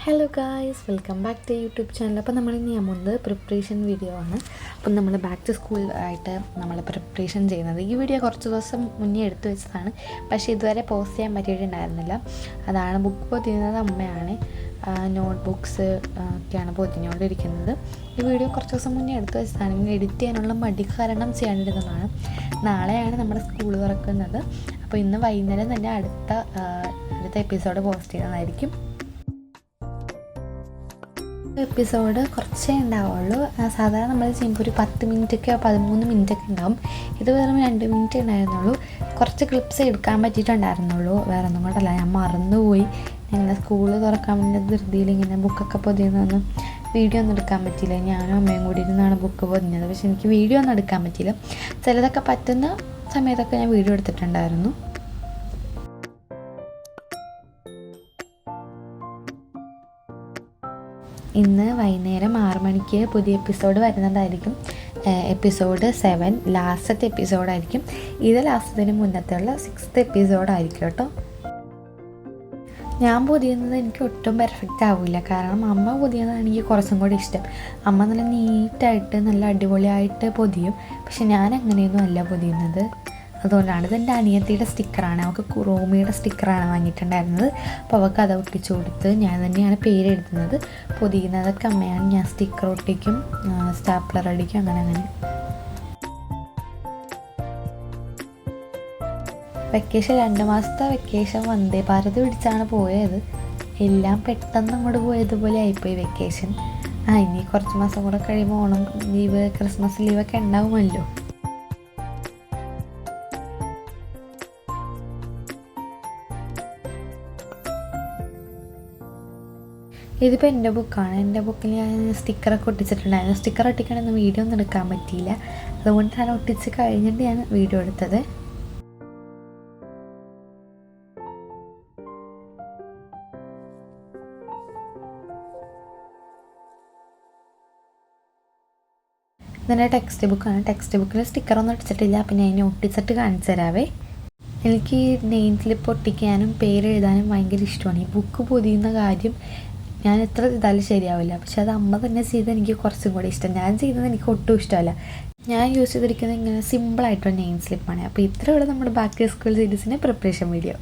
Hello guys, welcome back to YouTube channel. അപ്പോൾ നമ്മളിന്ന് ഞാൻ പോകുന്നത് പ്രിപ്പറേഷൻ വീഡിയോ ആണ്. അപ്പം നമ്മൾ ബാക്ക് ടു സ്കൂൾ ആയിട്ട് നമ്മൾ പ്രിപ്പറേഷൻ ചെയ്യുന്നത്. ഈ വീഡിയോ കുറച്ച് ദിവസം മുന്നേ എടുത്തു വെച്ചതാണ്, പക്ഷേ ഇതുവരെ പോസ്റ്റ് ചെയ്യാൻ പറ്റിയിട്ടുണ്ടായിരുന്നില്ല. അതാണ് ബുക്ക് പൊതിയുന്നത് അമ്മയാണ്. നോട്ട് ബുക്സ് ഒക്കെയാണ് പൊതിഞ്ഞുകൊണ്ടിരിക്കുന്നത്. ഈ വീഡിയോ കുറച്ച് ദിവസം മുന്നേ എടുത്തു വെച്ചതാണ്. ഇങ്ങനെ എഡിറ്റ് ചെയ്യാനുള്ള മടി കാരണം ചെയ്യാണ്ടിരുന്നതാണ്. നാളെയാണ് നമ്മുടെ സ്കൂൾ തുറക്കുന്നത്. അപ്പോൾ ഇന്ന് വൈകുന്നേരം തന്നെ അടുത്ത എപ്പിസോഡ് പോസ്റ്റ് ചെയ്യുന്നതായിരിക്കും. എപ്പിസോഡ് കുറച്ചേ ഉണ്ടാവുള്ളൂ. സാധാരണ നമ്മൾ ചെയ്യുമ്പോൾ ഒരു 10 മിനിറ്റൊക്കെ 13 മിനിറ്റൊക്കെ ഉണ്ടാവും. ഇത് വെറും 2 മിനിറ്റ് ഉണ്ടായിരുന്നുള്ളൂ. കുറച്ച് ക്ലിപ്സ് എടുക്കാൻ പറ്റിയിട്ടുണ്ടായിരുന്നുള്ളൂ. വേറെ ഒന്നും കൊണ്ടല്ല, ഞാൻ മറന്നുപോയി. ഇങ്ങനെ സ്കൂള് തുറക്കാൻ വേണ്ടി ധൃതിയിൽ ഇങ്ങനെ ബുക്കൊക്കെ പൊതിയുന്നൊന്നും വീഡിയോ ഒന്നും എടുക്കാൻ പറ്റിയില്ല. ഞാനും അമ്മയും കൂടി ഇരുന്നാണ് ബുക്ക് പൊതിഞ്ഞത്. പക്ഷെ എനിക്ക് വീഡിയോ ഒന്നും എടുക്കാൻ പറ്റിയില്ല. ചിലതൊക്കെ പറ്റുന്ന സമയത്തൊക്കെ ഞാൻ വീഡിയോ എടുത്തിട്ടുണ്ടായിരുന്നു. ഇന്ന് വൈകുന്നേരം 6 മണിക്ക് പുതിയ എപ്പിസോഡ് വരുന്നതായിരിക്കും. എപ്പിസോഡ് 7 ലാസ്റ്റത്തെ എപ്പിസോഡായിരിക്കും. ഇത് ലാസ്റ്റത്തിന് മുന്നത്തുള്ള 6th എപ്പിസോഡായിരിക്കും കേട്ടോ. ഞാൻ പൊതിയുന്നത് എനിക്ക് ഒട്ടും പെർഫെക്റ്റ് ആവില്ല, കാരണം അമ്മ പൊതിയുന്നതാണ് എനിക്ക് കുറച്ചും കൂടി ഇഷ്ടം. അമ്മ നല്ല നീറ്റായിട്ട് നല്ല അടിപൊളിയായിട്ട് പൊതിയും. പക്ഷെ ഞാൻ അങ്ങനെയൊന്നും അല്ല പൊതിയുന്നത്. അതുകൊണ്ടാണ്. ഇതെൻ്റെ അനിയത്തിയുടെ സ്റ്റിക്കറാണ്. അവൾക്ക് റോമിയുടെ സ്റ്റിക്കറാണ് വാങ്ങിയിട്ടുണ്ടായിരുന്നത്. അപ്പോൾ അവൾക്ക് അത് ഒട്ടിച്ചു കൊടുത്ത് ഞാൻ തന്നെയാണ് പേര് എഴുതുന്നത്. പൊതിയുന്നതൊക്കെ അമ്മയാണ്. ഞാൻ സ്റ്റിക്കർ ഒട്ടിക്കും, സ്റ്റാപ്ലർ അടിക്കും, അങ്ങനെ. വെക്കേഷൻ 2 മാസത്തെ വെക്കേഷൻ വന്ദേ ഭാരത് പിടിച്ചാണ് പോയത്. എല്ലാം പെട്ടെന്ന് അങ്ങോട്ട് പോയതുപോലെ ആയിപ്പോയി വെക്കേഷൻ. ഇനി കുറച്ച് മാസം കൂടെ കഴിയുമ്പോൾ ഓണം ലീവ്, ക്രിസ്മസ് ലീവൊക്കെ ഉണ്ടാവുമല്ലോ. ഇതിപ്പോൾ എൻ്റെ ബുക്കാണ്. എൻ്റെ ബുക്കിൽ ഞാൻ സ്റ്റിക്കറൊക്കെ ഒട്ടിച്ചിട്ടുണ്ടായിരുന്നു. സ്റ്റിക്കർ ഒട്ടിക്കണമെന്ന് വീഡിയോ ഒന്നും എടുക്കാൻ പറ്റിയില്ല. അതുകൊണ്ട് ഞാൻ ഒട്ടിച്ച് കഴിഞ്ഞിട്ട് ഞാൻ വീഡിയോ എടുത്തത്. ഇതെൻ്റെ ടെക്സ്റ്റ് ബുക്കാണ്. ടെക്സ്റ്റ് ബുക്കിൽ സ്റ്റിക്കറൊന്നും ഒട്ടിച്ചിട്ടില്ല. പിന്നെ അതിനെ ഒട്ടിച്ചിട്ട് കാണിച്ചു തരാവേ. എനിക്ക് നെയിം സ്ലിപ്പ് ഒട്ടിക്കാനും പേരെഴുതാനും ഭയങ്കര ഇഷ്ടമാണ്. ഈ ബുക്ക് പൊതിയുന്ന കാര്യം ഞാൻ എത്ര ചെയ്താലും ശരിയാവില്ല. പക്ഷെ അത് അമ്മ തന്നെ ചെയ്ത് എനിക്ക് കുറച്ചും കൂടി ഇഷ്ടം. ഞാൻ ചെയ്യുന്നത് എനിക്ക് ഒട്ടും ഇഷ്ടമല്ല. ഞാൻ യൂസ് ചെയ്തിരിക്കുന്നത് ഇങ്ങനെ സിമ്പിളായിട്ടുള്ള നെയിം സ്ലിപ്പാണ്. അപ്പോൾ ഇത്രയുള്ള നമ്മുടെ ബാക്ക് ടു സ്കൂൾ സീരീസിൻ്റെ പ്രിപ്പറേഷൻ വീഡിയോ.